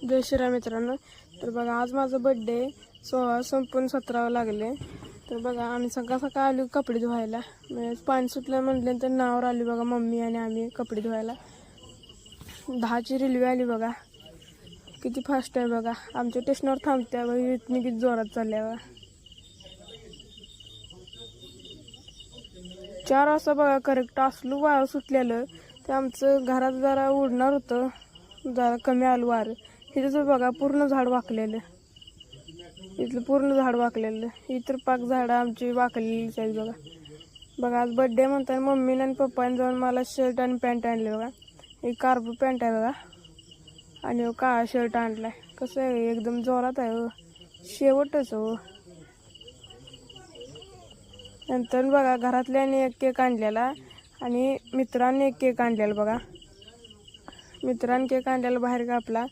जय श्रीराम मित्रांनो. तर बघा आज माझा बर्थडे 16 संपून 17 लागले. तर बघा आम्ही सकाळ सकाळ आलो कपडे धुवायला. म्हणजे पाणी सुटलं म्हटल्यानंतर नावावर आली बघा मम्मी आणि आम्ही कपडे धुवायला. 10ची रेल्वे आली बघा. किती फास्ट आहे बघा. आमच्या स्टेशनवर थांबत्या बघा. इतनी किती जोरात चालल्या बघा. 4 वाजता बघा करेक्ट असलो वारं सुटलेलं. ते आमचं घरात जरा उडणार होतं, जरा कमी आलं वारं. इथं बघा पूर्ण झाड वाकलेलं. इथलं पूर्ण झाड वाकलेलं. इतर पाक झाडं आमची वाकलेलीच आहेत बघा. बघा आज बड्डे म्हणताना मम्मीने आणि पप्पाने जाऊन मला शर्ट आणि पॅन्ट आणले बघा. एक कार्गो पॅन्ट आहे बघा आणि काळा शर्ट आणलाय. कसं आहे एकदम जोरात आहे हो, शेवटच हो. नंतर बघा घरातल्याने एक केक आणलेला आणि मित्रांनी एक केक आणलेला बघा. मित्रांनी केक आणलेला बाहेर कापला